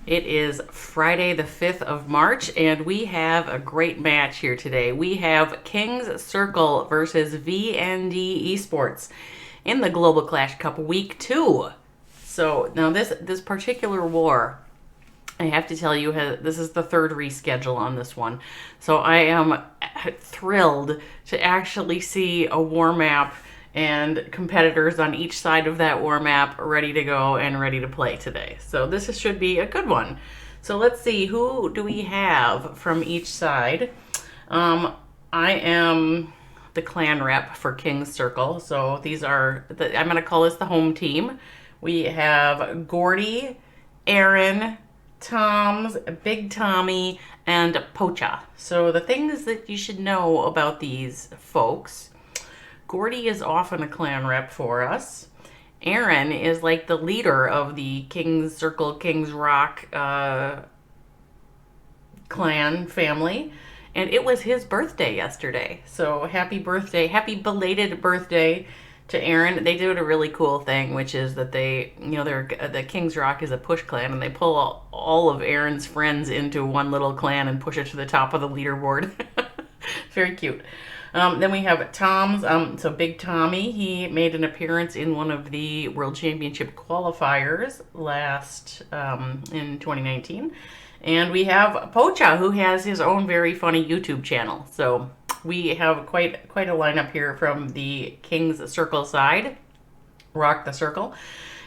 It is Friday the 5th of March, and we have a great match here today. We have KingsCircle versus VND Esports in the Global Clash Cup Week 2. So now this particular war, I have to tell you, this is the third reschedule on this one. So I am thrilled to actually see a war map and competitors on each side of that war map ready to go and ready to play today. So this should be a good one. So let's see, who do we have from each side? I am the clan rep for KingsCircle. So these are, I'm going to call this the home team. We have Gordy, Aaron, Tom's, Big Tommy, and Pocha. So the things that you should know about these folks: Gordy is often a clan rep for us. Aaron is like the leader of the KingsCircle, Kings Rock clan family. And it was his birthday yesterday. So happy birthday, happy belated birthday to Aaron. They did a really cool thing, which is that the Kings Rock is a push clan, and they pull all of Aaron's friends into one little clan and push it to the top of the leaderboard. Very cute. Then we have Tom's, so Big Tommy, he made an appearance in one of the World Championship qualifiers last in 2019. And we have Pocha, who has his own very funny YouTube channel. So we have quite a lineup here from the KingsCircle side, Rock the Circle.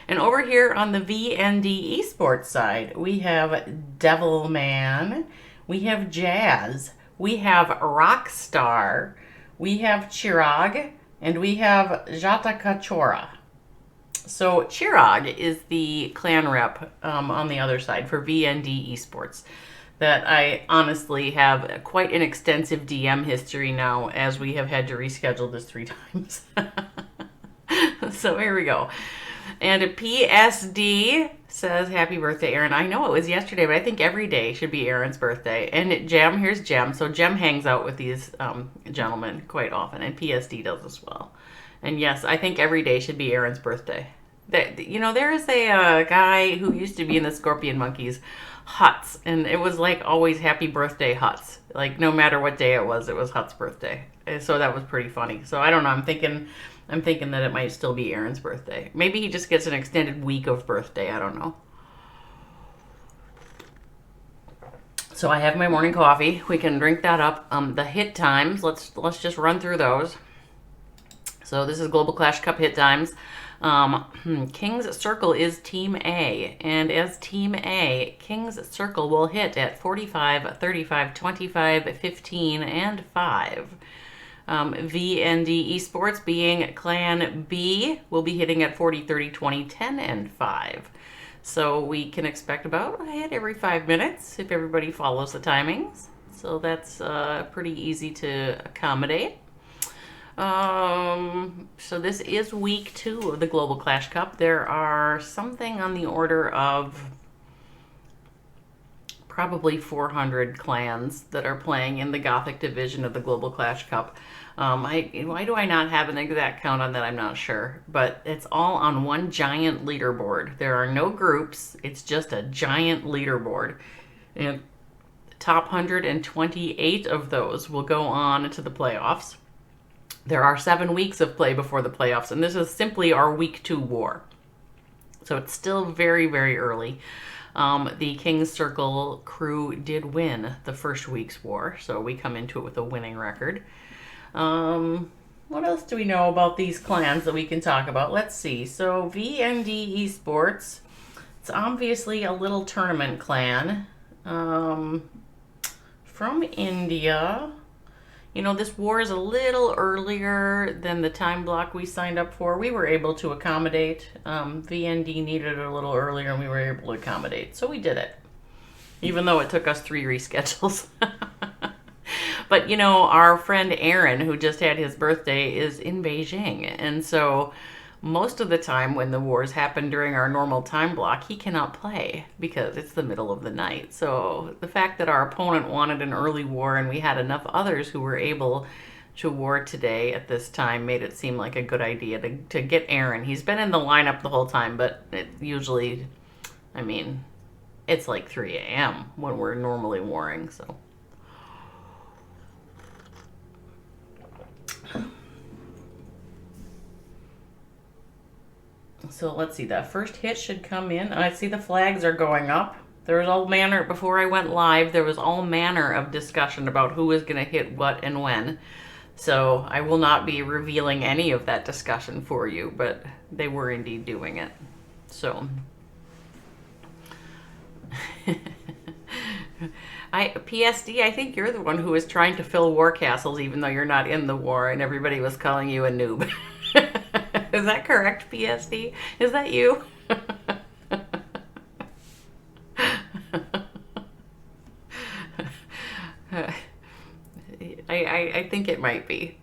And over here on the VND Esports side, we have Devilman, we have Jazz, we have Rockstar, we have Chirag, and we have Jata Kachora. So Chirag is the clan rep on the other side for VND Esports that I honestly have quite an extensive DM history now, as we have had to reschedule this 3 times. So here we go. And a PSD says, happy birthday, Aaron. I know it was yesterday, but I think every day should be Aaron's birthday. And Jem, here's Jem. So Jem hangs out with these gentlemen quite often, and PSD does as well. And yes, I think every day should be Aaron's birthday. There is a guy who used to be in the Scorpion Monkeys Huts, and it was like always happy birthday Huts. Like no matter what day it was Hut's birthday. So that was pretty funny. So I don't know, I'm thinking that it might still be Aaron's birthday. Maybe he just gets an extended week of birthday. I don't know. So I have my morning coffee. We can drink that up. The hit times, let's just run through those. So this is Global Clash Cup hit times. KingsCircle is Team A, and as Team A, KingsCircle will hit at 45, 35, 25, 15, and 5. VND Esports, being Clan B, will be hitting at 40, 30, 20, 10, and 5. So we can expect about a hit every 5 minutes if everybody follows the timings. So that's pretty easy to accommodate. So this is week 2 of the Global Clash Cup. There are something on the order of probably 400 clans that are playing in the Gothic division of the Global Clash Cup. Why do I not have an exact count on that? I'm not sure. But it's all on one giant leaderboard. There are no groups. It's just a giant leaderboard. And the top 128 of those will go on to the playoffs. There are 7 weeks of play before the playoffs, and this is simply our week 2 war. So it's still very, very early. The KingsCircle crew did win the first week's war, so we come into it with a winning record. What else do we know about these clans that we can talk about? Let's see. So VND Esports, it's obviously a little tournament clan from India. This war is a little earlier than the time block we signed up for. We were able to accommodate. VND needed it a little earlier, and we were able to accommodate. So we did it, even though it took us 3 reschedules. But, our friend Aaron, who just had his birthday, is in Beijing. And so most of the time when the wars happen during our normal time block, he cannot play because it's the middle of the night. So the fact that our opponent wanted an early war and we had enough others who were able to war today at this time made it seem like a good idea to get Aaron. He's been in the lineup the whole time, but it usually, it's like 3 a.m. when we're normally warring, so. So let's see, that first hit should come in. I see the flags are going up. There was all manner, before I went live, there was all manner of discussion about who was going to hit what and when. So I will not be revealing any of that discussion for you, but they were indeed doing it. So PSD, I think you're the one who was trying to fill war castles even though you're not in the war, and everybody was calling you a noob. Is that correct, PSD? Is that you? I think it might be,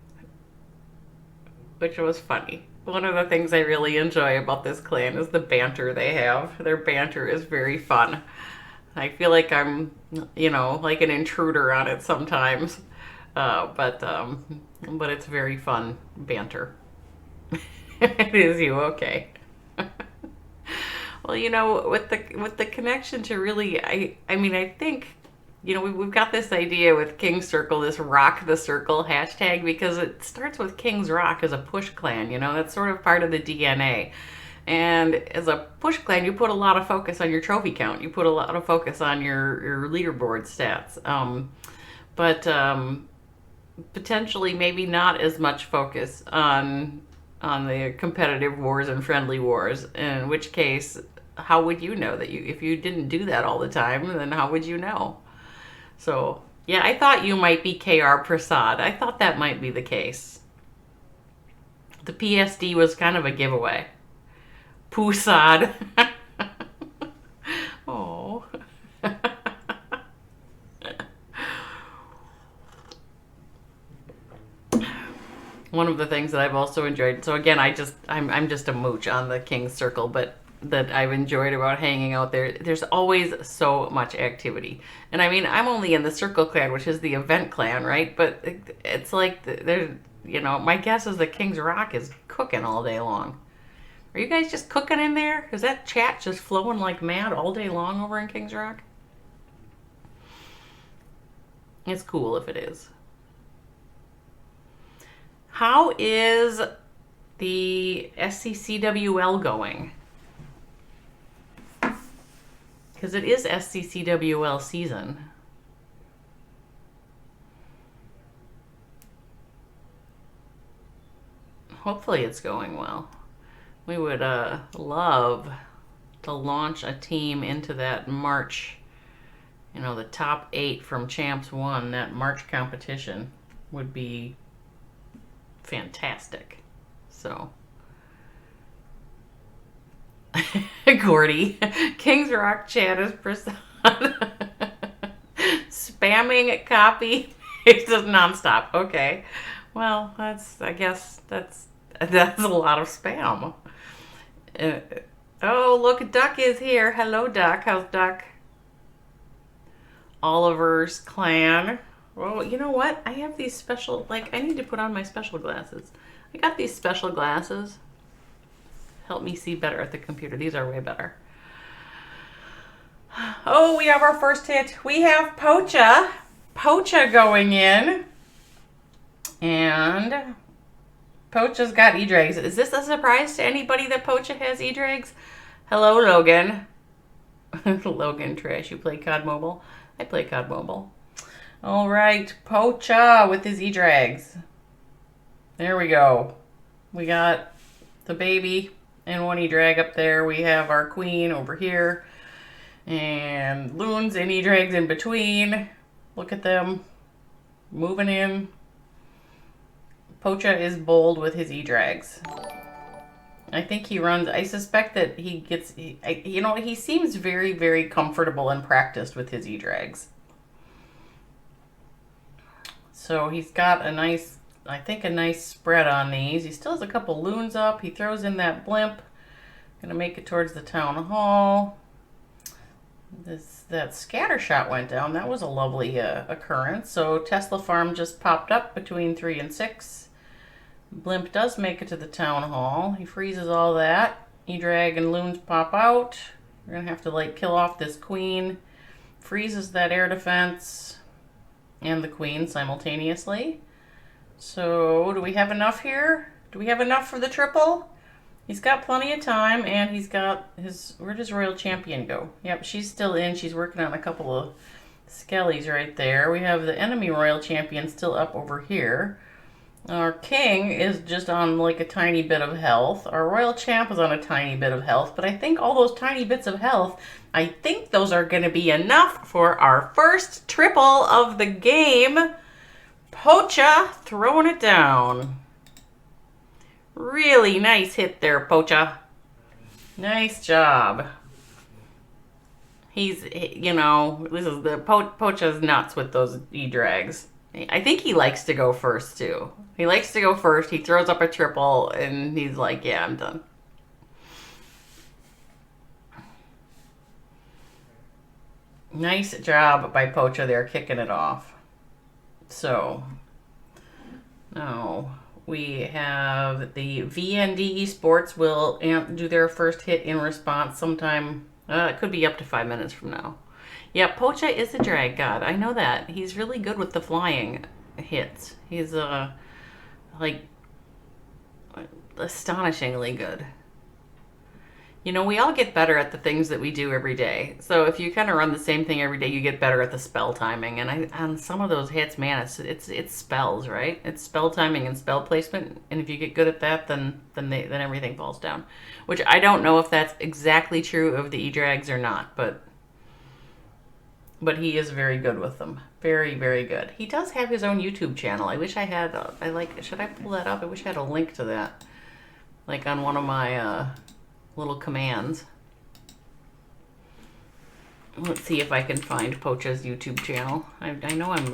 which was funny. One of the things I really enjoy about this clan is the banter they have. Their banter is very fun. I feel like I'm, you know, like an intruder on it sometimes, but it's very fun banter. It is you, okay? Well, you know, with the connection to really, I mean, I think, you know, we've got this idea with KingsCircle, this rock the circle hashtag, because it starts with King's Rock as a push clan, you know, that's sort of part of the DNA. And as a push clan, you put a lot of focus on your trophy count. You put a lot of focus on your leaderboard stats. But potentially maybe not as much focus on the competitive wars and friendly wars, in which case, how would you know that if you didn't do that all the time, then how would you know? So, yeah, I thought you might be KR Prasad. I thought that might be the case. The PSD was kind of a giveaway. Pusad. Oh. One of the things that I've also enjoyed, so again, I'm just a mooch on the KingsCircle, but that I've enjoyed about hanging out there, there's always so much activity. And I mean, I'm only in the Circle clan, which is the event clan, right? But it's like, there's, you know, my guess is that King's Rock is cooking all day long. Are you guys just cooking in there? Is that chat just flowing like mad all day long over in King's Rock? It's cool if it is. How is the SCCWL going? Because it is SCCWL season. Hopefully it's going well. We would love to launch a team into that March, you know, the top 8 from Champs 1, that March competition would be fantastic. So, Gordy, King's Rock chat is Prasad. Spamming copy. It's just nonstop. Okay. Well, I guess that's a lot of spam. Oh, look, Duck is here. Hello, Duck. How's Duck? Oliver's clan. Well, you know what? I have these special, like, I need to put on my special glasses. I got these special glasses. Help me see better at the computer. These are way better. Oh, we have our first hit. We have Pocha. Pocha going in. And Pocha's got edrags. Is this a surprise to anybody that Pocha has edrags? Hello, Logan. Logan Trash, you play COD Mobile? I play COD Mobile. All right, Pocha with his edrags. There we go. We got the baby and one edrag up there. We have our queen over here. And loons and edrags in between. Look at them moving in. Pocha is bold with his edrags. I think he runs, I suspect that he gets, you know, he seems very, very comfortable and practiced with his edrags. So he's got a nice, I think a nice spread on these. He still has a couple loons up. He throws in that blimp. Gonna make it towards the town hall. That scatter shot went down. That was a lovely occurrence. So Tesla Farm just popped up between 3 and 6. Blimp does make it to the town hall. He freezes all that. edrag and loons pop out. We're going to have to like kill off this queen. Freezes that air defense and the queen simultaneously. So do we have enough here? Do we have enough for the triple? He's got plenty of time, and he's got his... Where does Royal Champion go? Yep, she's still in. She's working on a couple of skellies right there. We have the enemy Royal Champion still up over here. Our king is just on like a tiny bit of health. Our Royal Champ is on a tiny bit of health, but I think all those tiny bits of health, I think those are going to be enough for our first triple of the game. Pocha throwing it down. Really nice hit there, Pocha. Nice job. He's, you know, this is the Pocha's nuts with those edrags. I think he likes to go first, too. He likes to go first. He throws up a triple, and he's like, yeah, I'm done. Nice job by Pocha there, kicking it off. So, now we have the VND Esports will do their first hit in response sometime. It could be up to 5 minutes from now. Yeah, Pocha is a drag god. I know that. He's really good with the flying hits. He's, like, astonishingly good. You know, we all get better at the things that we do every day. So if you kind of run the same thing every day, you get better at the spell timing. And on some of those hits, man, it's spells, right? It's spell timing and spell placement. And if you get good at that, then everything falls down. Which I don't know if that's exactly true of the edrags or not, but he is very good with them. Very, very good. He does have his own YouTube channel. I wish I had, should I pull that up? I wish I had a link to that. Like on one of my little commands. Let's see if I can find Pocha's YouTube channel. I know I'm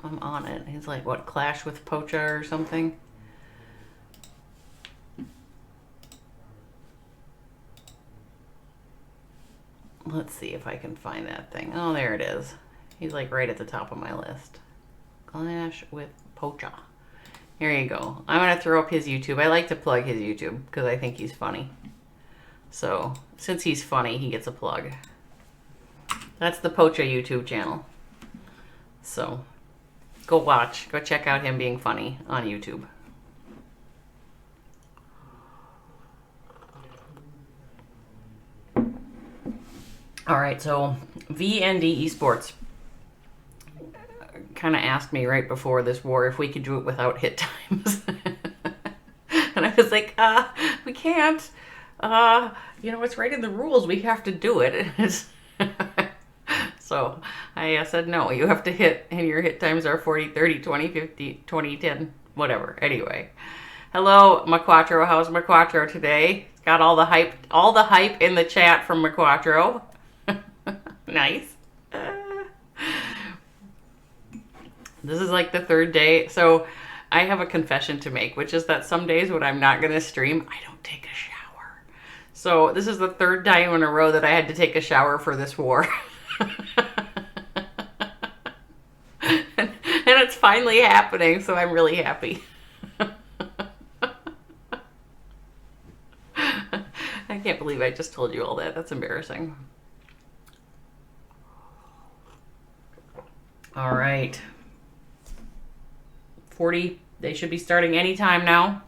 on it. He's like, what, Clash with Pocha or something? Let's see if I can find that thing. Oh, there it is. He's like right at the top of my list. Clash with Pocha. Here you go. I'm going to throw up his YouTube. I like to plug his YouTube because I think he's funny. So, since he's funny, he gets a plug. That's the Pocha YouTube channel. So, go watch. Go check out him being funny on YouTube. All right, so VND Esports kind of asked me right before this war if we could do it without hit times. And I was like, we can't. You know, it's right in the rules. We have to do it. So I said, no, you have to hit, and your hit times are 40, 30, 20, 50, 20, 10, whatever. Anyway, hello, Maquatro. How's Maquatro today? Got all the hype in the chat from Maquatro. Nice. This is like the third day. So I have a confession to make, which is that some days when I'm not going to stream, I don't take a shower. So this is the third time in a row that I had to take a shower for this war. And it's finally happening, so I'm really happy. I can't believe I just told you all that. That's embarrassing. All right. 40, they should be starting anytime now.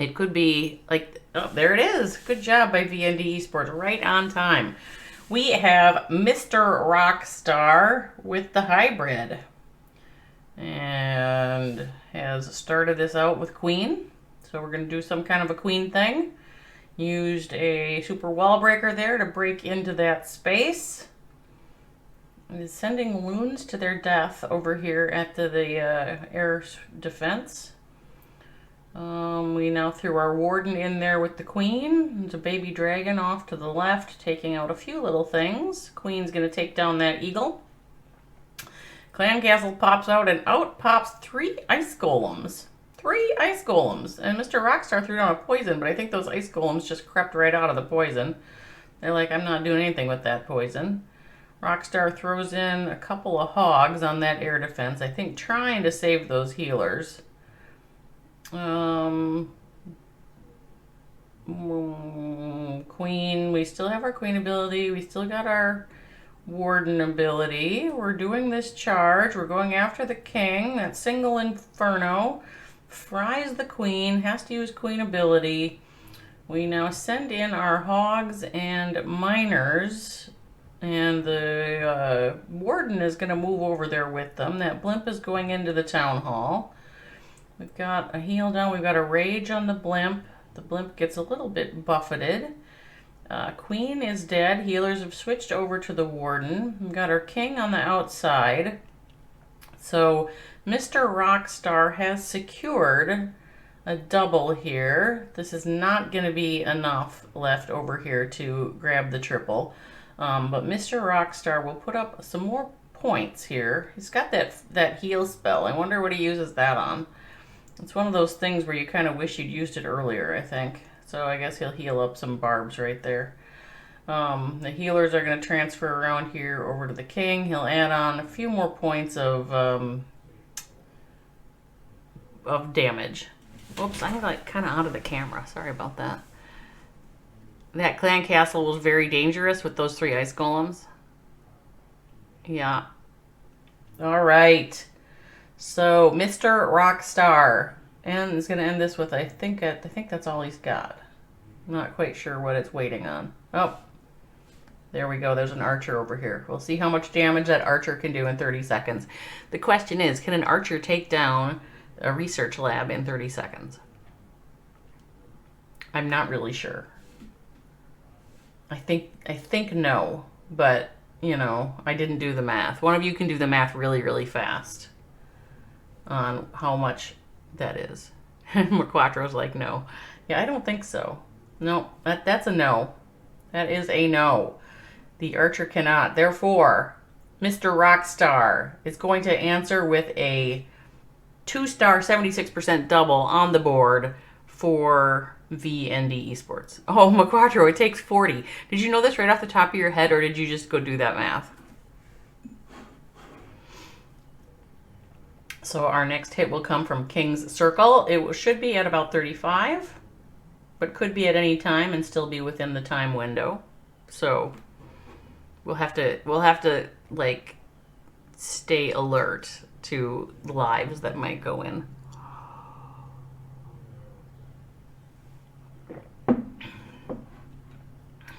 It could be like, oh, there it is. Good job by VND Esports, right on time. We have Mr. Rockstar with the hybrid. And has started this out with Queen. So we're going to do some kind of a Queen thing. Used a super wall breaker there to break into that space. And is sending loons to their death over here at the air defense. We now threw our warden in there with the queen. There's a baby dragon off to the left, taking out a few little things. Queen's going to take down that eagle. Clan Castle pops out, and out pops 3 ice golems. 3 ice golems. And Mr. Rockstar threw down a poison, but I think those ice golems just crept right out of the poison. They're like, I'm not doing anything with that poison. Rockstar throws in a couple of hogs on that air defense, I think trying to save those healers. Queen. We still have our queen ability. We still got our warden ability. We're doing this charge. We're going after the king. That single inferno fries the queen. Has to use queen ability. We now send in our hogs and miners. And the warden is going to move over there with them. That blimp is going into the town hall. We've got a heal down. We've got a rage on the blimp. The blimp gets a little bit buffeted. Queen is dead. Healers have switched over to the warden. We've got our king on the outside. So Mr. Rockstar has secured a double here. This is not going to be enough left over here to grab the triple. But Mr. Rockstar will put up some more points here. He's got that heal spell. I wonder what he uses that on. It's one of those things where you kind of wish you'd used it earlier, I think. So I guess he'll heal up some barbs right there. The healers are going to transfer around here over to the king. He'll add on a few more points of damage. Oops, I'm like kind of out of the camera. Sorry about that. That clan castle was very dangerous with those 3 ice golems. Yeah. All right. So Mr. Rockstar, and is going to end this with I think that's all he's got. I'm not quite sure what it's waiting on. Oh, there we go. There's an archer over here. We'll see how much damage that archer can do in 30 seconds. The question is, can an archer take down a research lab in 30 seconds? I'm not really sure. I think no, but you know, I didn't do the math. One of you can do the math really, really fast on how much that is. McQuattro's like, no. Yeah, I don't think so. No, that's a no. That is a no. The archer cannot. Therefore, Mr. Rockstar is going to answer with a 2-star 76% double on the board for VND Esports. Oh, McQuattro, it takes 40. Did you know this right off the top of your head, or did you just go do that math? So our next hit will come from KingsCircle. It should be at about 35, but could be at any time and still be within the time window. So we'll have to like stay alert to lives that might go in.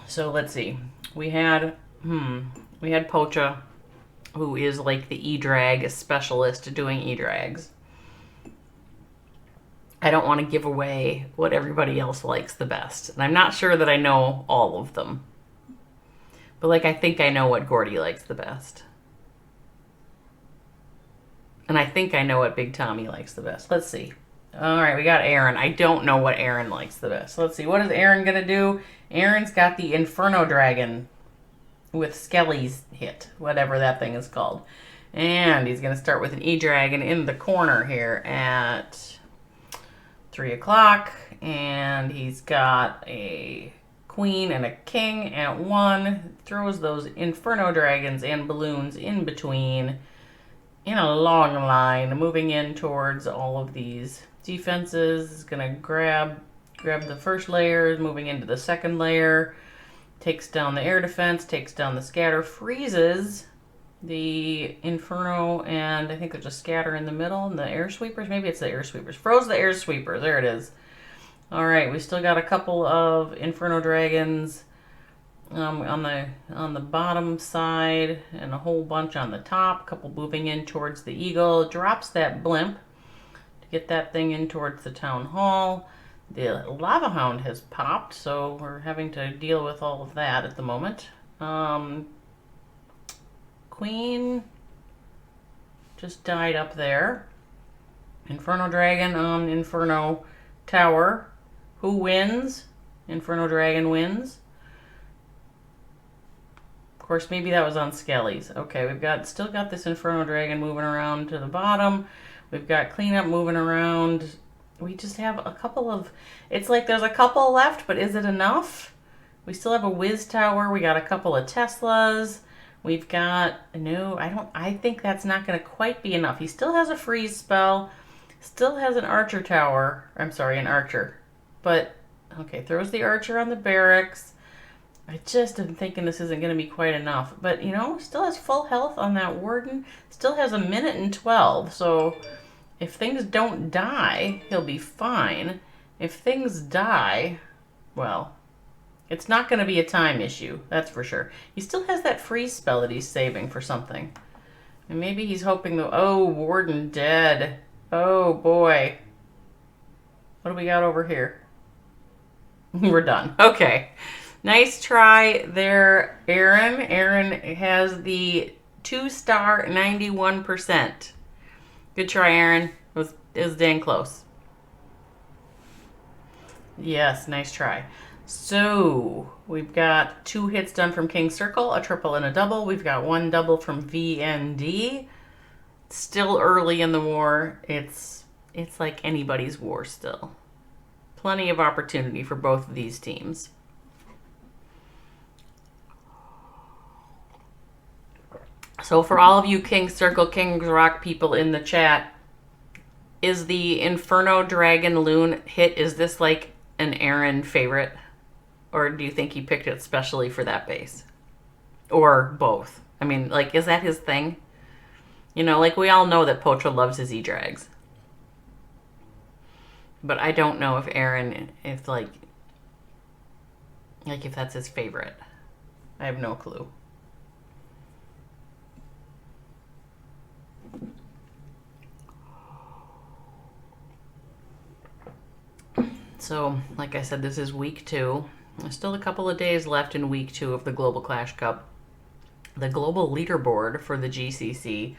So let's see. We had Pocha, who is like the edrag specialist doing edrags. I don't want to give away what everybody else likes the best. And I'm not sure that I know all of them. But like, I think I know what Gordy likes the best. And I think I know what Big Tommy likes the best. Let's see. All right, we got Aaron. I don't know what Aaron likes the best. Let's see. What is Aaron going to do? Aaron's got the Inferno Dragon with Skelly's hit, whatever that thing is called. And he's going to start with an E-Dragon in the corner here at 3 o'clock. And he's got a queen and a king at 1. Throws those Inferno Dragons and balloons in between in a long line, moving in towards all of these defenses. Is going to grab the first layer, moving into the second layer. Takes down the air defense, takes down the scatter, freezes the Inferno, and I think there's a scatter in the middle, and the air sweepers. Maybe it's the air sweepers. Froze the air sweeper. There it is. All right, we still got a couple of Inferno Dragons on the bottom side, and a whole bunch on the top. A couple moving in towards the eagle. Drops that blimp to get that thing in towards the town hall. The Lava Hound has popped, so we're having to deal with all of that at the moment. Queen just died up there. Inferno Dragon on Inferno Tower. Who wins? Inferno Dragon wins. Of course, maybe that was on Skelly's. Okay, we've still got this Inferno Dragon moving around to the bottom. We've got cleanup moving around. We just have a couple of, it's like there's a couple left, but is it enough? We still have a Wiz Tower. We got a couple of Teslas. We've got, no, I think that's not going to quite be enough. He still has a freeze spell, still has an Archer Tower. I'm sorry, an Archer. But Okay, throws the archer on the barracks. I just am thinking this isn't going to be quite enough. But, you know, still has full health on that warden. Still has 1:12. So if things don't die, he'll be fine. If things die, well, it's not going to be a time issue. That's for sure. He still has that freeze spell that he's saving for something. And maybe he's hoping the... Oh, warden dead. Oh, boy. What do we got over here? We're done. Okay. Nice try there, Aaron. Aaron has the 2-star 91%. Good try, Aaron. It was dang close. Yes, nice try. So, we've got 2 hits done from KingsCircle, a triple and a double. We've got 1 double from VND. Still early in the war. It's like anybody's war still. Plenty of opportunity for both of these teams. So for all of you KingsCircle, Kings Rock people in the chat, is the Inferno Dragon Loon hit, is this like an Aaron favorite? Or do you think he picked it specially for that base? Or both? I mean, like, is that his thing? You know, like, we all know that Potra loves his edrags. But I don't know if Aaron, if if that's his favorite. I have no clue. So, like I said, this is week 2. There's still a couple of days left in week 2 of the Global Clash Cup. The global leaderboard for the GCC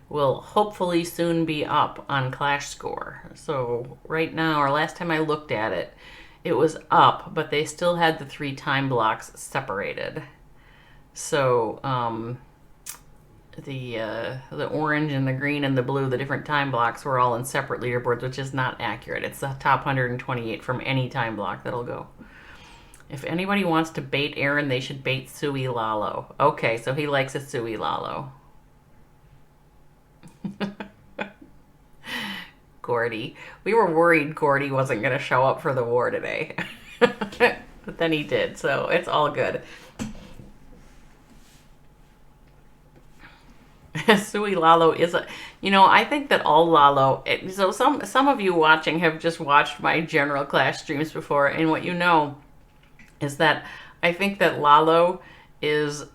will hopefully soon be up on Clash Score. So right now, or last time I looked at it, it was up, but they still had the 3 time blocks separated. So the orange and the green and the blue, the different time blocks, were all in separate leaderboards, which is not accurate. It's the top 128 from any time block that'll go. If anybody wants to bait Aaron, they should bait Sui Lalo. Okay, so he likes a Sui Lalo. Gordy. We were worried Gordy wasn't going to show up for the war today. But then he did, so it's all good. Sui Lalo is a... You know, I think that all Lalo... So some of you watching have just watched my general Clash streams before, and what you know is that I think that Lalo is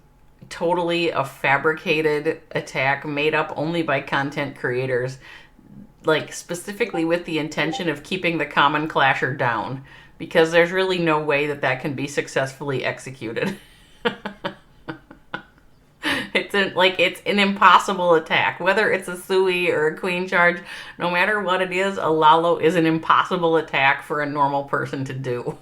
totally a fabricated attack made up only by content creators, like specifically with the intention of keeping the common clasher down, because there's really no way that that can be successfully executed. It's an impossible attack. Whether it's a Sui or a Queen Charge, no matter what it is, a Lalo is an impossible attack for a normal person to do.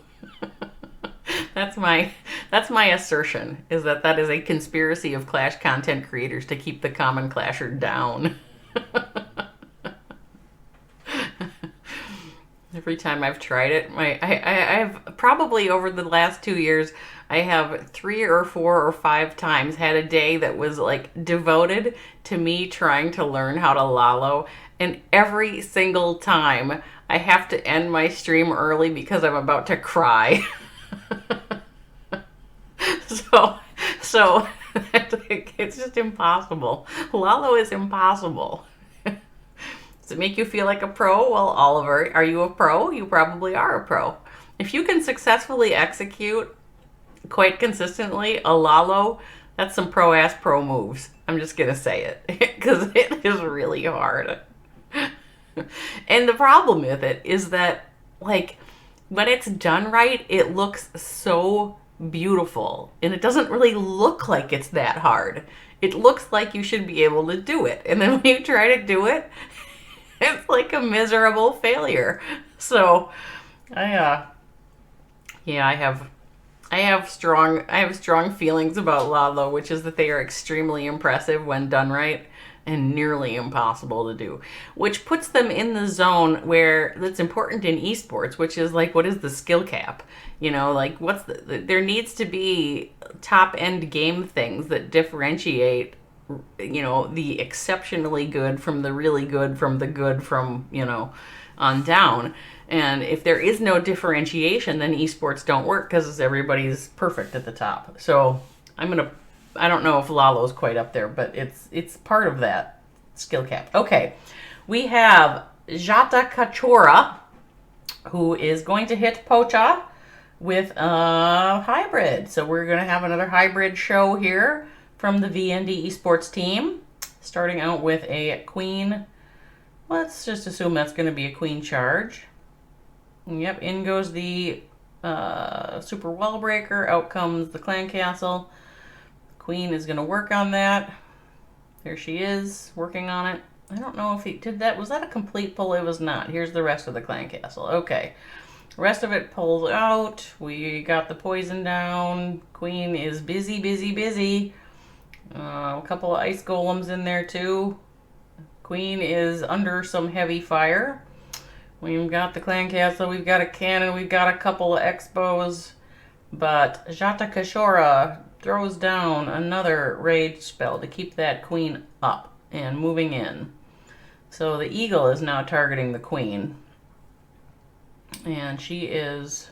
That's my assertion, is that is a conspiracy of Clash content creators to keep the common clasher down. Every time I've tried it, I've probably over the last 2 years, I have 3 or 4 or 5 times had a day that was like devoted to me trying to learn how to Lalo, and every single time I have to end my stream early because I'm about to cry. So it's just impossible. Lalo is impossible. Does it make you feel like a pro? Well, Oliver, are you a pro? You probably are a pro. If you can successfully execute quite consistently a Lalo, that's some pro-ass pro moves. I'm just going to say it, because it is really hard. And the problem with it is that, like, when it's done right, it looks so beautiful. And it doesn't really look like it's that hard. It looks like you should be able to do it. And then when you try to do it, it's like a miserable failure. So, I have strong feelings about Lalo, which is that they are extremely impressive when done right and nearly impossible to do, which puts them in the zone where that's important in esports, which is like, what is the skill cap? You know, like there needs to be top end game things that differentiate, you know, the exceptionally good from the really good from the good from, you know, on down. And if there is no differentiation, then esports don't work because everybody's perfect at the top. So I don't know if Lalo's quite up there, but it's part of that skill cap. Okay, we have Jata Kachora, who is going to hit Pocha with a hybrid. So we're going to have another hybrid show here from the VND Esports team, starting out with a queen. Let's just assume that's going to be a queen charge. Yep, in goes the super wall breaker. Out comes the clan castle. Queen is going to work on that. There she is, working on it. I don't know if he did that. Was that a complete pull? It was not. Here's the rest of the clan castle. Okay. Rest of it pulls out. We got the poison down. Queen is busy, busy, busy. A couple of ice golems in there too. Queen is under some heavy fire. We've got the clan castle. We've got a cannon. We've got a couple of expos. But Jata Kashora throws down another rage spell to keep that queen up and moving in. So the eagle is now targeting the queen. And she is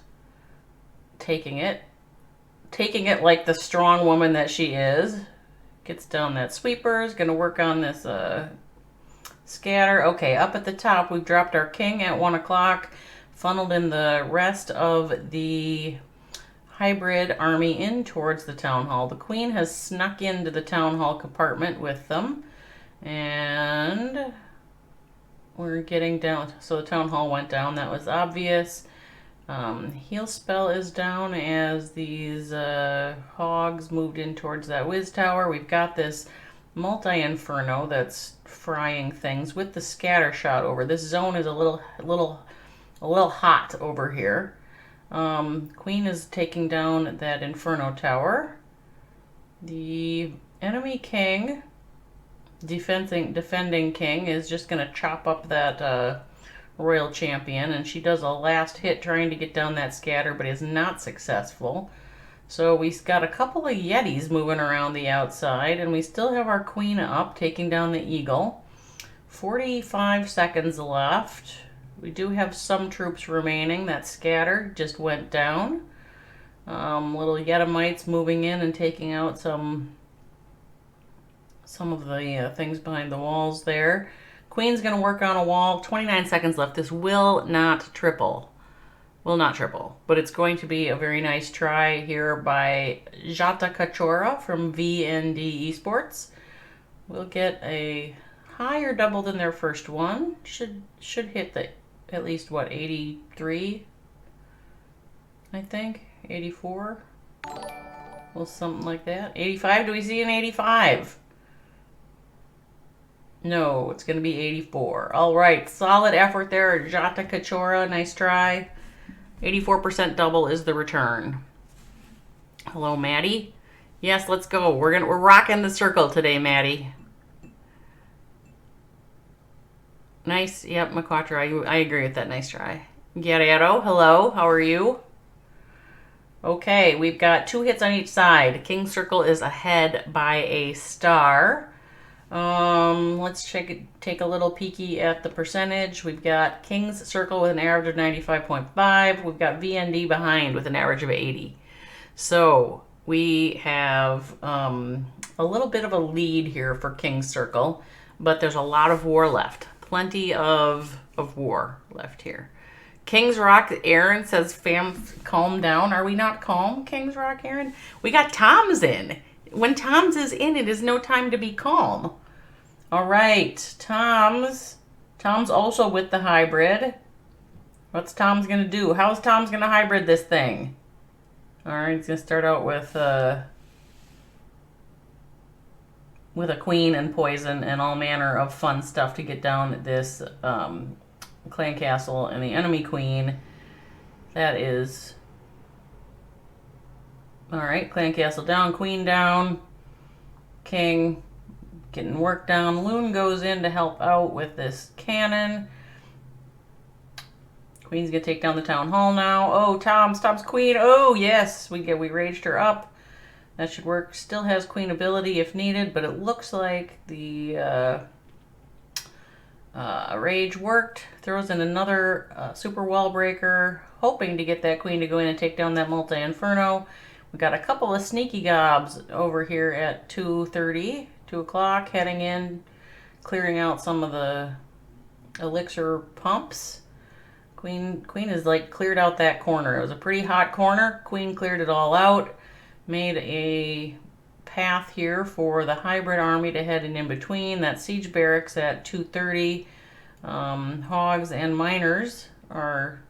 taking it like the strong woman that she is. Gets down that sweeper, is going to work on this scatter. Okay, up at the top, we've dropped our king at 1 o'clock, funneled in the rest of the hybrid army in towards the town hall. The queen has snuck into the town hall compartment with them, and we're getting down. So the town hall went down. That was obvious. Heal spell is down as these hogs moved in towards that whiz tower. We've got this multi-inferno that's frying things with the scatter shot over. This zone is a little hot over here. Queen is taking down that inferno tower. The enemy king, defending king, is just going to chop up that royal champion, and she does a last hit trying to get down that scatter, but is not successful. So we've got a couple of yetis moving around the outside, and we still have our queen up, taking down the eagle. 45 seconds left. We do have some troops remaining. That scatter just went down. Little Yetamites moving in and taking out some of the things behind the walls there. Queen's going to work on a wall. 29 seconds left. This will not triple. Will not triple. But it's going to be a very nice try here by Jata Kachora from VND Esports. We'll get a higher double than their first one. Should hit the at least, what, 83? I think. 84? Well, something like that. 85? Do we see an 85? No, it's going to be 84. All right, solid effort there, Jata Kachora. Nice try. 84% double is the return. Hello, Maddie. Yes, let's go. We're rocking the circle today, Maddie. Nice. Yep, Maquatra, I agree with that. Nice try. Guerrero, hello. How are you? Okay, we've got 2 hits on each side. KingsCircle is ahead by a star. Let's take a little peeky at the percentage. We've got KingsCircle with an average of 95.5. We've got VND behind with an average of 80. So we have a little bit of a lead here for KingsCircle, but there's a lot of war left. Plenty of war left here. Kings Rock, Aaron says, fam, calm down. Are we not calm, Kings Rock, Aaron? We got Tom's in. When Tom's is in, it is no time to be calm. All right, Tom's also with the hybrid. What's Tom's going to do? How's Tom's going to hybrid this thing? All right, he's going to start out with a queen and poison and all manner of fun stuff to get down this clan castle and the enemy queen. That is... All right, clan castle down, queen down, king getting work down. Loon goes in to help out with this cannon. Queen's gonna take down the town hall now. Oh, Tom's queen. Oh, yes, we raged her up. That should work. Still has queen ability if needed, but it looks like the A rage worked. Throws in another super wall breaker, hoping to get that queen to go in and take down that multi-inferno. We got a couple of sneaky gobs over here at 2:30, 2 o'clock, heading in, clearing out some of the elixir pumps. Queen is like cleared out that corner. It was a pretty hot corner. Queen cleared it all out, made a path here for the hybrid army to head in between. That siege barracks at 2:30. Hogs and miners are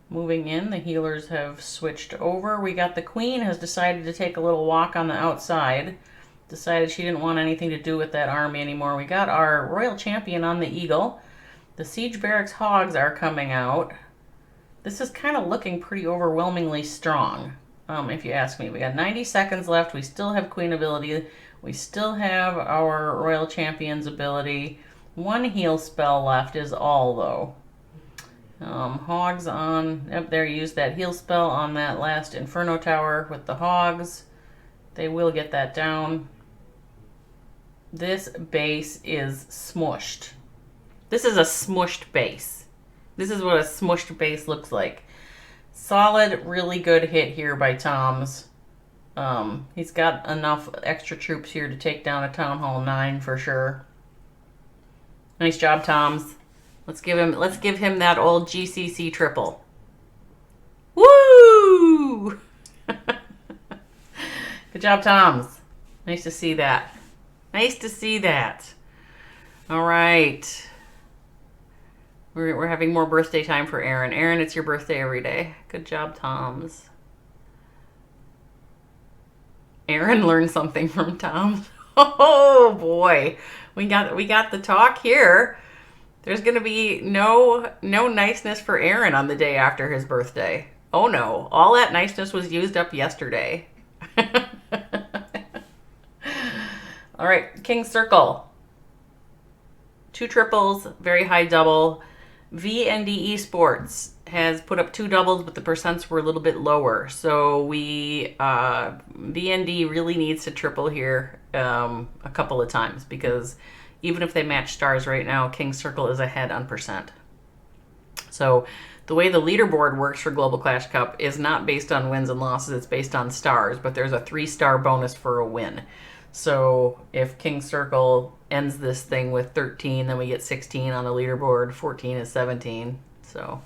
moving in. The healers have switched over. We got the queen has decided to take a little walk on the outside. Decided she didn't want anything to do with that army anymore. We got our royal champion on the eagle. The siege barracks hogs are coming out. This is kind of looking pretty overwhelmingly strong, if you ask me. We got 90 seconds left. We still have queen ability. We still have our royal champion's ability. One heal spell left is all, though. Hogs on, yep, there, used that heal spell on that last inferno tower with the hogs. They will get that down. This base is smushed. This is a smushed base. This is what a smushed base looks like. Solid, really good hit here by Tom's. He's got enough extra troops here to take down a Town Hall 9 for sure. Nice job, Toms. Let's give him that old GCC triple. Woo! Good job, Toms. Nice to see that. Nice to see that. All right. We're having more birthday time for Aaron. Aaron, it's your birthday every day. Good job, Toms. Aaron learned something from Tom. Oh boy. We got the talk here. There's going to be no niceness for Aaron on the day after his birthday. Oh no. All that niceness was used up yesterday. All right, KingsCircle. 2 triples, very high double. VND Esports has put up 2 doubles, but the percents were a little bit lower. So VND really needs to triple here a couple of times, because even if they match stars right now, KingsCircle is ahead on percent. So the way the leaderboard works for Global Clash Cup is not based on wins and losses, it's based on stars, but there's a 3-star bonus for a win. So if KingsCircle ends this thing with 13, then we get 16 on the leaderboard. 14 is 17. So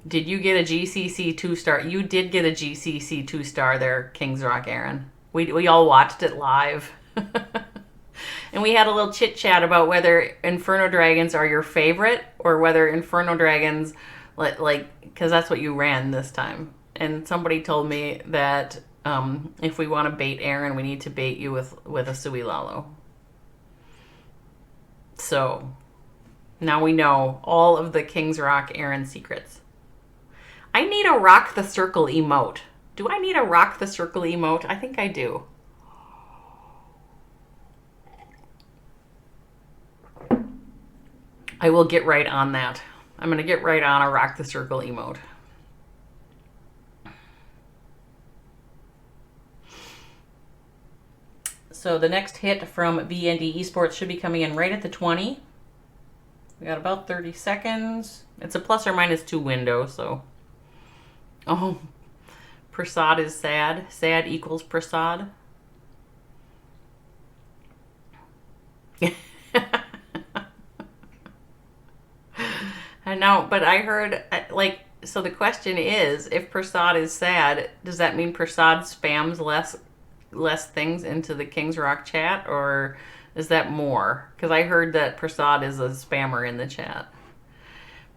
did you get a GCC 2-star? You did get a GCC 2-star there, Kings Rock Aaron. We all watched it live. And we had a little chit chat about whether Inferno Dragons are your favorite or whether Inferno Dragons, like, because that's what you ran this time. And somebody told me that if we want to bait Aaron, we need to bait you with a Suilalo. So now we know all of the Kings Rock Aaron secrets. I need a Rock the Circle emote. Do I need a Rock the Circle emote? I think I do. I will get right on that. I'm going to get right on a Rock the Circle emote. So the next hit from VND Esports should be coming in right at the 20. We got about 30 seconds. It's a plus or minus 2 window, so. Oh, Prasad is sad. Sad equals Prasad. I know, but I heard, like, so the question is, if Prasad is sad, does that mean Prasad spams less things into the Kings Rock chat, or is that more? Because I heard that Prasad is a spammer in the chat.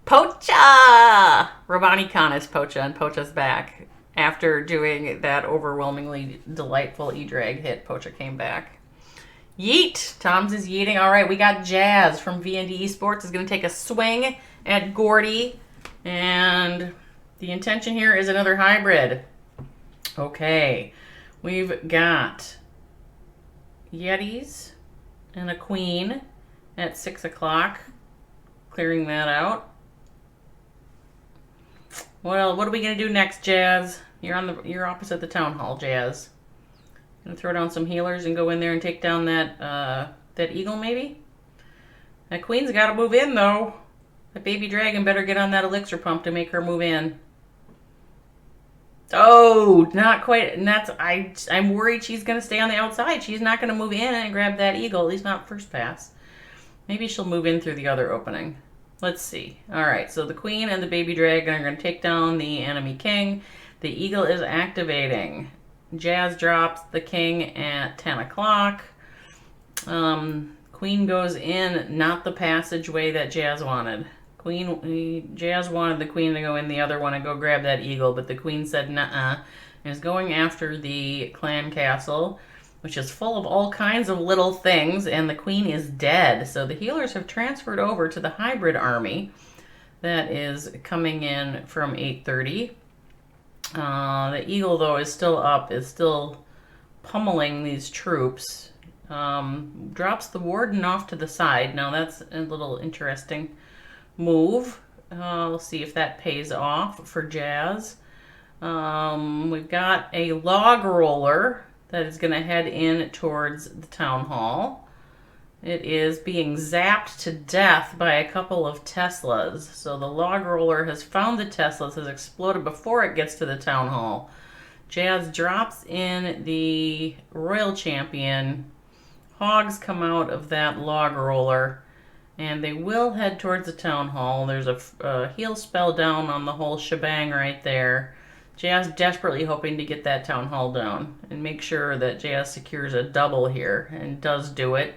Pocha! Rabani Khan is Pocha, and Pocha's back. After doing that overwhelmingly delightful edrag hit, Pocha came back. Yeet! Tom's is yeeting. All right, we got Jazz from VND Esports is going to take a swing at Gordy. And the intention here is another hybrid. Okay. We've got Yetis and a Queen at 6 o'clock. Clearing that out. Well, what are we going to do next, Jazz? You're opposite the Town Hall, Jazz. Gonna throw down some healers and go in there and take down that that eagle, maybe? That queen's got to move in, though. That baby dragon better get on that elixir pump to make her move in. Oh, not quite. And that's I'm worried she's going to stay on the outside. She's not going to move in and grab that eagle, at least not first pass. Maybe she'll move in through the other opening. Let's see. All right, so the queen and the baby dragon are going to take down the enemy king. The eagle is activating. Jazz drops the king at 10 o'clock. Queen goes in, not the passageway that Jazz wanted. Jazz wanted the queen to go in the other one and go grab that eagle, but the queen said nuh-uh, and is going after the clan castle, which is full of all kinds of little things, and the queen is dead. So the healers have transferred over to the hybrid army that is coming in from 8:30. The eagle, though, is still up, is still pummeling these troops. Drops the warden off to the side. Now that's a little interesting move. We'll see if that pays off for Jazz. We've got a log roller that is going to head in towards the town hall. It is being zapped to death by a couple of Teslas. So the log roller has found the Teslas, has exploded before it gets to the town hall. Jazz drops in the royal champion. Hogs come out of that log roller, and they will head towards the town hall. There's a heal spell down on the whole shebang right there. Jazz desperately hoping to get that town hall down and make sure that Jazz secures a double here, and does do it.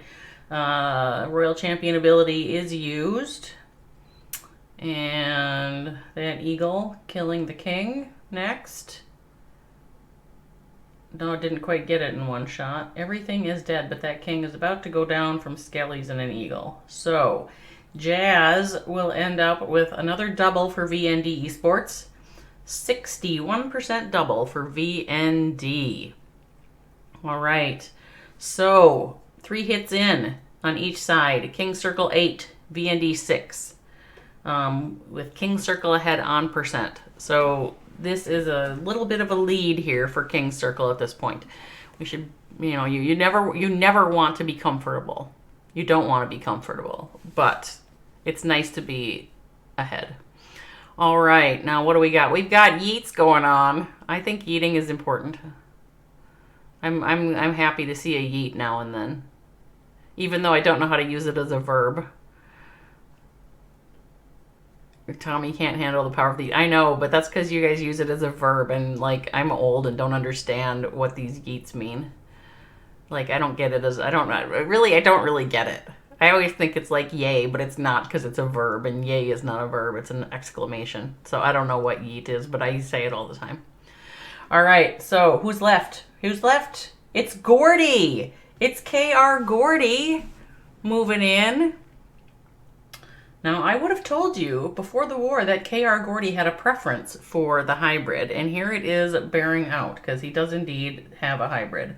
Royal champion ability is used, and that eagle killing the king next. No, it didn't quite get it in one shot. Everything is dead, but that king is about to go down from skellies and an eagle. So, Jazz will end up with another double for VND Esports. 61% double for VND. All right. So, 3 hits in on each side. KingsCircle 8, VND 6. With KingsCircle ahead on percent. So, this is a little bit of a lead here for KingsCircle at this point. We should, you never want to be comfortable. You don't want to be comfortable, but it's nice to be ahead. All right, now what do we got? We've got yeets going on. I think yeeting is important. I'm happy to see a yeet now and then, even though I don't know how to use it as a verb. Tommy can't handle the power of the... I know, but that's because you guys use it as a verb, and, like, I'm old and don't understand what these yeets mean. Like, I don't get it as... I don't really get it. I always think it's like yay, but it's not, because it's a verb, and yay is not a verb. It's an exclamation. So I don't know what yeet is, but I say it all the time. All right, so who's left? Who's left? It's Gordy. It's KR Gordy moving in. Now, I would have told you before the war that KR Gordy had a preference for the hybrid, and here it is bearing out, because he does indeed have a hybrid.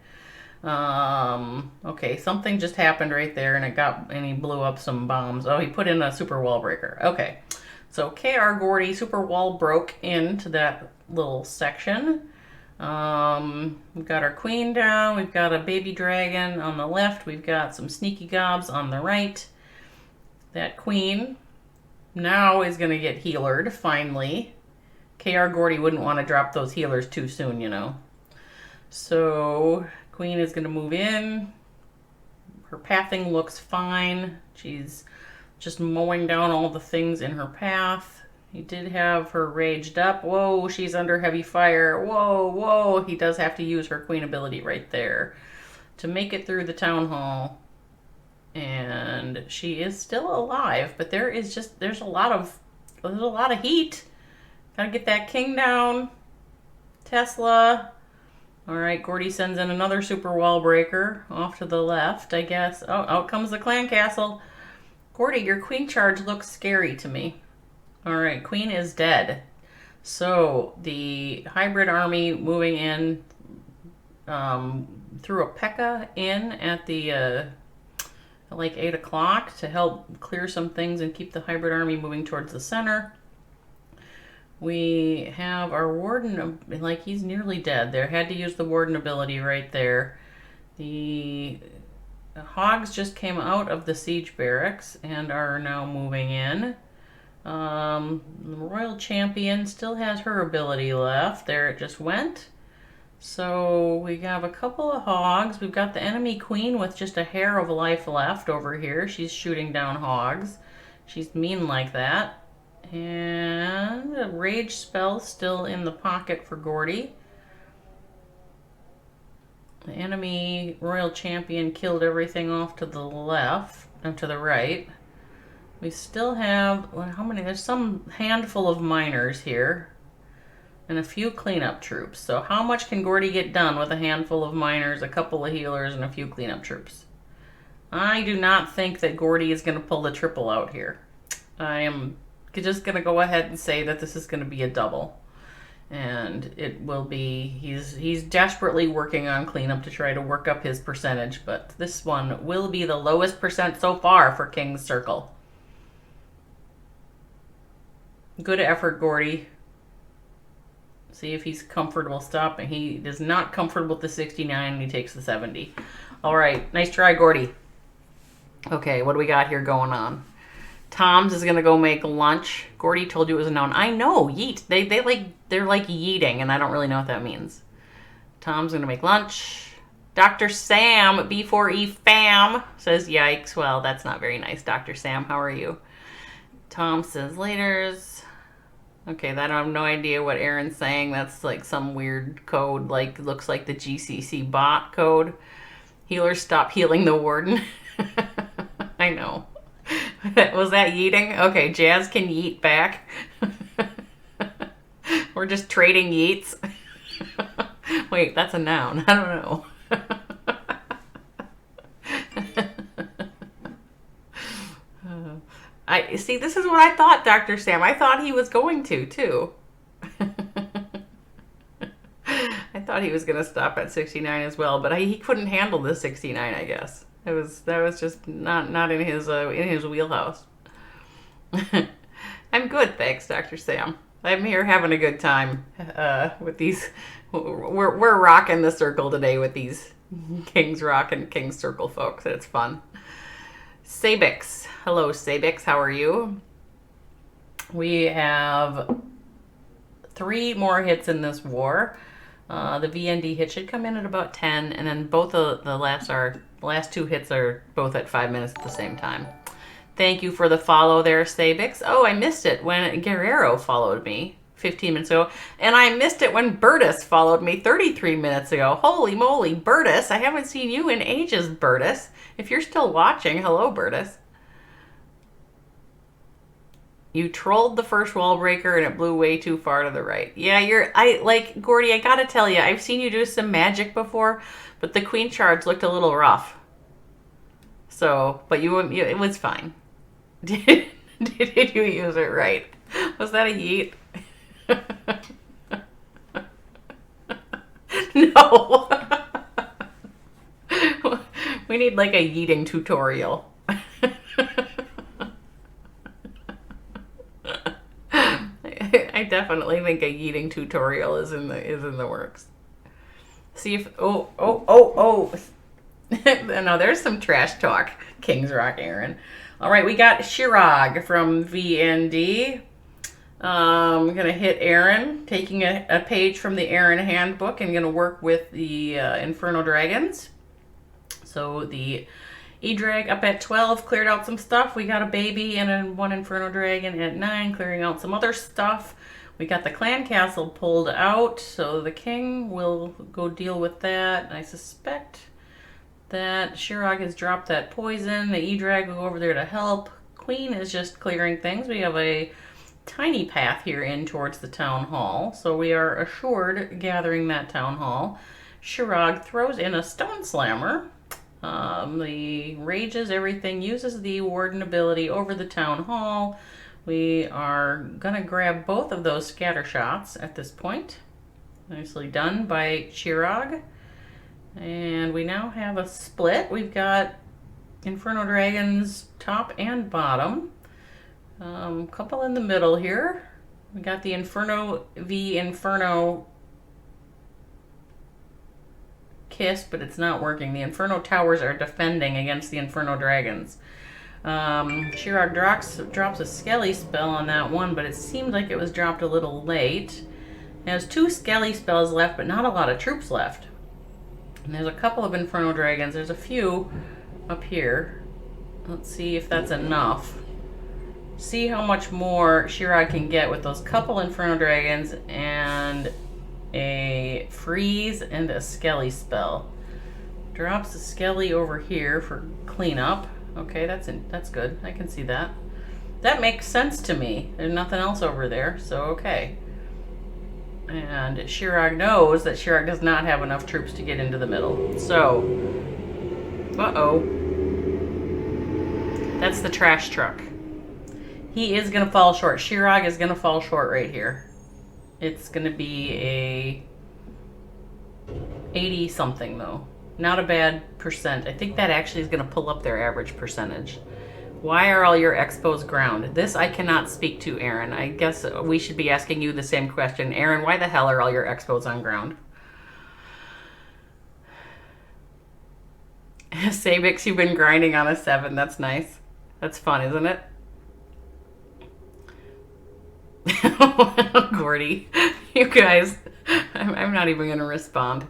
Okay, something just happened right there, and he blew up some bombs. Oh, he put in a super wall breaker. Okay, so KR Gordy super wall broke into that little section. We've got our queen down, we've got a baby dragon on the left, we've got some sneaky gobs on the right. That queen now is going to get healered, finally. KR Gordy wouldn't want to drop those healers too soon, you know. So, queen is going to move in. Her pathing looks fine. She's just mowing down all the things in her path. He did have her raged up. Whoa, she's under heavy fire. Whoa, whoa. He does have to use her queen ability right there to make it through the town hall. And she is still alive, but there's a lot of heat. Gotta get that king down. Tesla. All right, Gordy sends in another super wall breaker off to the left, I guess. Oh, out comes the clan castle. Gordy, your queen charge looks scary to me. All right, queen is dead. So the hybrid army moving in threw a P.E.K.K.A. in at the like 8 o'clock to help clear some things and keep the hybrid army moving towards the center. We have our warden, like, he's nearly dead there. Had to use the warden ability right there. The hogs just came out of the siege barracks and are now moving in. The Royal Champion still has her ability left. There it just went. So we have a couple of hogs. We've got the enemy queen with just a hair of life left over here. She's shooting down hogs. She's mean like that. And a rage spell still in the pocket for Gordy. The enemy Royal Champion killed everything off to the left, and to the right. We still have, how many? There's some handful of miners here. And a few cleanup troops. So how much can Gordy get done with a handful of miners, a couple of healers, and a few cleanup troops? I do not think that Gordy is going to pull the triple out here. I am just going to go ahead and say that this is going to be a double. And it will be, he's desperately working on cleanup to try to work up his percentage, but this one will be the lowest percent so far for KingsCircle. Good effort, Gordy. See if he's comfortable stopping. He is not comfortable with the 69, and he takes the 70. All right, nice try, Gordy. Okay, what do we got here going on? Tom's is gonna go make lunch. Gordy told you it was a noun. I know, yeet. They're like yeeting, and I don't really know what that means. Tom's gonna make lunch. Dr. Sam, B4E fam, says yikes. Well, that's not very nice, Dr. Sam. How are you? Tom says laters. Okay, I have no idea what Aaron's saying. That's like some weird code, like looks like the GCC bot code. Healers stop healing the warden. I know. Was that yeeting? Okay, Jazz can yeet back. We're just trading yeets. Wait, that's a noun. I don't know. I see, this is what I thought, Dr. Sam. I thought he was going to, too. I thought he was going to stop at 69 as well, but he couldn't handle the 69, I guess. That was just not in his wheelhouse. I'm good, thanks, Dr. Sam. I'm here having a good time with these. We're rocking the circle today with these Kings Rock and KingsCircle folks. It's fun. Sabix. Hello, Sabix. How are you? We have 3 more hits in this war. The VND hit should come in at about 10, and then both of the last 2 hits are both at 5 minutes at the same time. Thank you for the follow there, Sabix. Oh, I missed it when Guerrero followed me 15 minutes ago, and I missed it when Bertus followed me 33 minutes ago. Holy moly, Bertus! I haven't seen you in ages, Bertus. If you're still watching, hello, Bertus. You trolled the first wall breaker and it blew way too far to the right. Yeah, Gordy, I gotta tell you, I've seen you do some magic before, but the queen shards looked a little rough. So, but it was fine. Did you use it right? Was that a yeet? No. We need like a yeeting tutorial. I definitely think a yeeting tutorial is in the works. See if oh. No, there's some trash talk, Kings Rock Aaron. All right, we got Shirag from VND. I'm going to hit Aaron, taking a page from the Aaron handbook, and going to work with the Inferno Dragons. So the edrag up at 12 cleared out some stuff. We got a baby and one Inferno Dragon at 9 clearing out some other stuff. We got the clan castle pulled out, so the king will go deal with that. I suspect that Shirag has dropped that poison. The edrag will go over there to help. Queen is just clearing things. We have a tiny path here in towards the town hall, so we are assured gathering that town hall. Shirag throws in a stone slammer. The rages everything, uses the warden ability over the town hall. We are gonna grab both of those scatter shots at this point. Nicely done by Shirag. And we now have a split. We've got Inferno Dragons top and bottom. Couple in the middle here. We got the Inferno Kiss, but it's not working. The Inferno Towers are defending against the Inferno Dragons. Shirag drops a Skelly spell on that one, but it seemed like it was dropped a little late. There's 2 Skelly spells left, but not a lot of troops left. And there's a couple of Inferno Dragons. There's a few up here. Let's see if that's enough. See how much more Shirag can get with those couple Inferno Dragons and a freeze and a Skelly spell. Drops a Skelly over here for cleanup. Okay, that's good. I can see that. That makes sense to me. There's nothing else over there, so okay. And Shirag knows that Shirag does not have enough troops to get into the middle. So, uh-oh. That's the trash truck. He is going to fall short. Shirag is going to fall short right here. It's going to be a 80-something, though. Not a bad percent. I think that actually is going to pull up their average percentage. Why are all your expos ground? This I cannot speak to, Aaron. I guess we should be asking you the same question. Aaron, why the hell are all your expos on ground? Sabix, you've been grinding on a 7. That's nice. That's fun, isn't it? Gordy, you guys, I'm not even going to respond.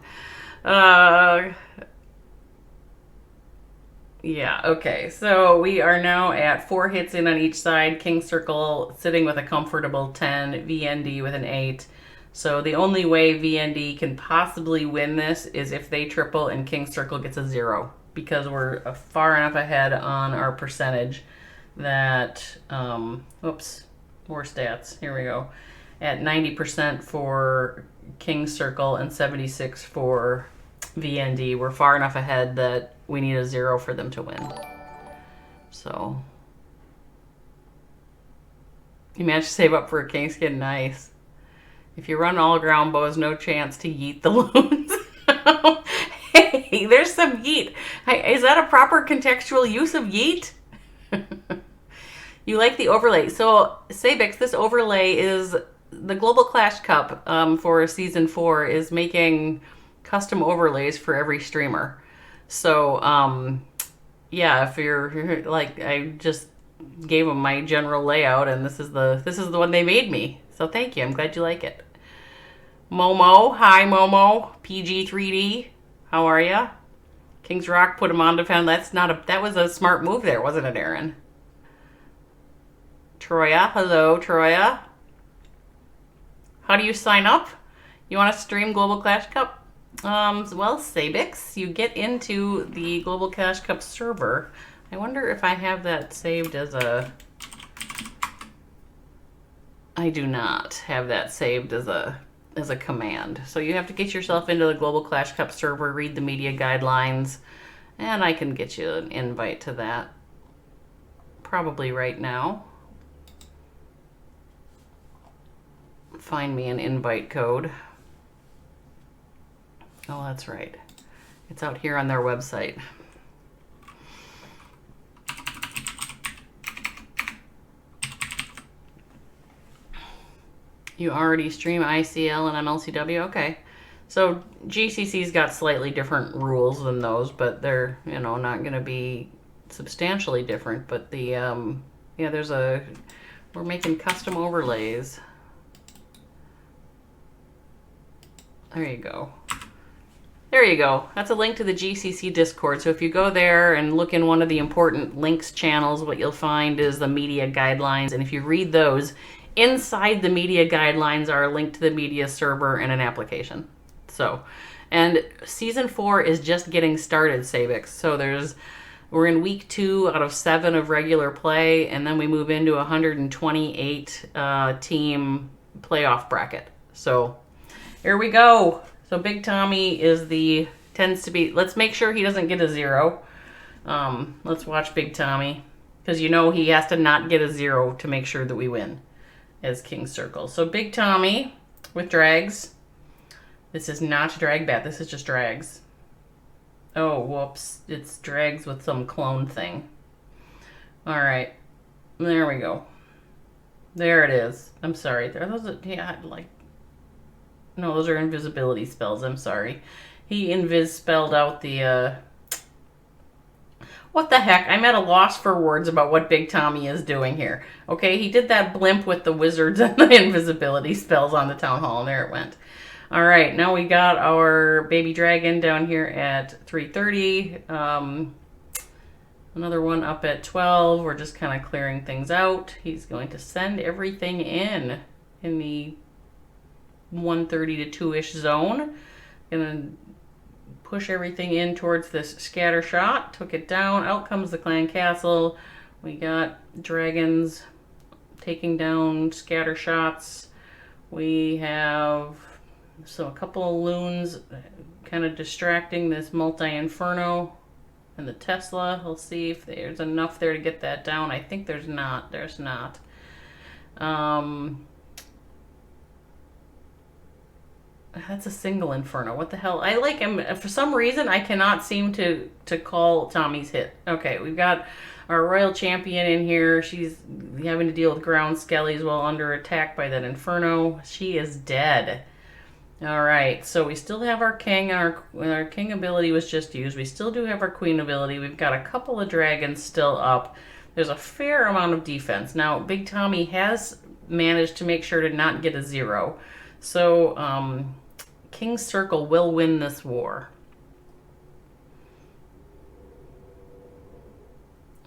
Yeah, okay. So we are now at 4 hits in on each side. KingsCircle sitting with a comfortable 10. VND with an 8. So the only way VND can possibly win this is if they triple and KingsCircle gets a 0. Because we're far enough ahead on our percentage that, oops, more stats. Here we go. At 90% for KingsCircle and 76 for VND. We're far enough ahead that we need a 0 for them to win. So, you managed to save up for a Kingskin. Nice. If you run all ground bows, no chance to yeet the loons. Hey, there's some yeet. Hey, is that a proper contextual use of yeet? You like the overlay. So, Sabix, this overlay is the Global Clash Cup for Season 4 is making custom overlays for every streamer. So, yeah, if you're like, I just gave them my general layout, and this is the one they made me. So thank you. I'm glad you like it. Momo, hi Momo. PG3D, how are ya? Kings Rock put him on defend. That was a smart move there, wasn't it, Aaron? Troya, hello, Troya. How do you sign up? You want to stream Global Clash Cup? Well, Sabix, you get into the Global Clash Cup server. I wonder if I have that saved as a... I do not have that saved as a command. So you have to get yourself into the Global Clash Cup server, read the media guidelines, and I can get you an invite to that probably right now. Find me an invite code. Oh, that's right. It's out here on their website. You already stream ICL and MLCW? Okay. So GCC's got slightly different rules than those, but they're, you know, not going to be substantially different. But the, yeah, we're making custom overlays. There you go. There you go. That's a link to the GCC Discord. So if you go there and look in one of the important links channels, what you'll find is the media guidelines. And if you read those, inside the media guidelines are a link to the media server and an application. So, and Season 4 is just getting started, Sabix. So we're in week 2 out of 7 of regular play, and then we move into 128 team playoff bracket. So here we go. So Big Tommy tends to be, let's make sure he doesn't get a 0. Let's watch Big Tommy, because you know he has to not get a 0 to make sure that we win as KingsCircle. So Big Tommy with drags. This is not drag bat, this is just drags. Oh, whoops. It's drags with some clone thing. All right. There we go. There it is. I'm sorry. No, those are invisibility spells. I'm sorry. He invis spelled out the, what the heck? I'm at a loss for words about what Big Tommy is doing here. Okay, he did that blimp with the wizards and the invisibility spells on the town hall, and there it went. All right, now we got our baby dragon down here at 3:30. Another one up at 12. We're just kind of clearing things out. He's going to send everything in the 1:30 to 2-ish zone. Gonna push everything in towards this scatter shot. Took it down. Out comes the clan castle. We got dragons taking down scatter shots. We have a couple of loons kind of distracting this multi-inferno and the Tesla. We'll see if there's enough there to get that down. I think there's not. There's not. That's a single inferno. What the hell? I like him. For some reason, I cannot seem to call Tommy's hit. Okay, we've got our royal champion in here. She's having to deal with ground skellies while under attack by that inferno. She is dead. All right, so we still have our king, and our king ability was just used. We still do have our queen ability. We've got a couple of dragons still up. There's a fair amount of defense. Now, Big Tommy has managed to make sure to not get a 0. So, KingsCircle will win this war.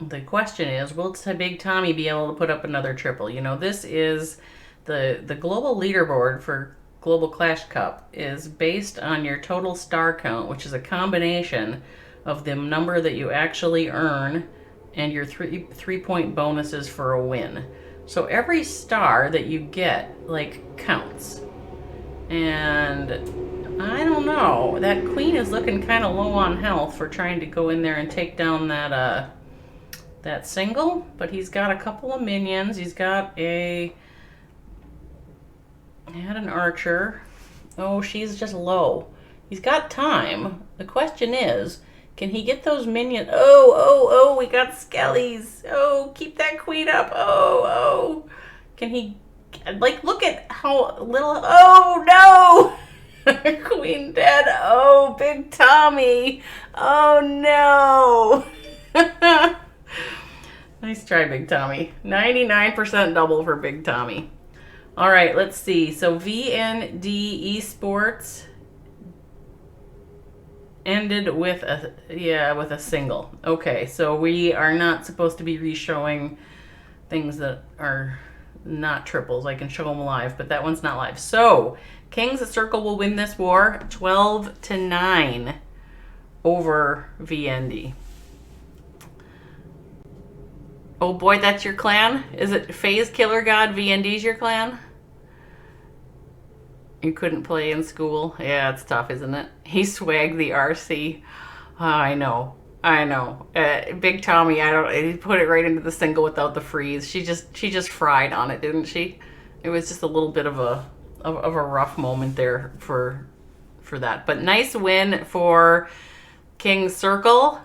The question is, will Big Tommy be able to put up another triple? You know, this is the global leaderboard for Global Clash Cup is based on your total star count, which is a combination of the number that you actually earn and your three-point bonuses for a win. So every star that you get, like, counts. And I don't know. That queen is looking kind of low on health for trying to go in there and take down that single. But he's got a couple of minions. He had an archer. Oh, she's just low. He's got time. The question is, can he get those minions? Oh, we got skellies. Oh, keep that queen up. Oh. Can he, like, look at how little, oh no! Queen dead. Oh, Big Tommy. Oh no. Nice try, Big Tommy. 99% double for Big Tommy. All right, let's see. So VND Esports ended with a single. Okay, so we are not supposed to be re-showing things that are not triples. I can show them live, but that one's not live. So KingsCircle will win this war 12-9 over VND. Oh boy, that's your clan? Is it Phase Killer God VND's your clan? You couldn't play in school? Yeah, it's tough, isn't it? He swagged the RC. Oh, I know. Big Tommy, he put it right into the single without the freeze. She just fried on it, didn't she? It was just a little bit of a rough moment there for that. But nice win for KingsCircle.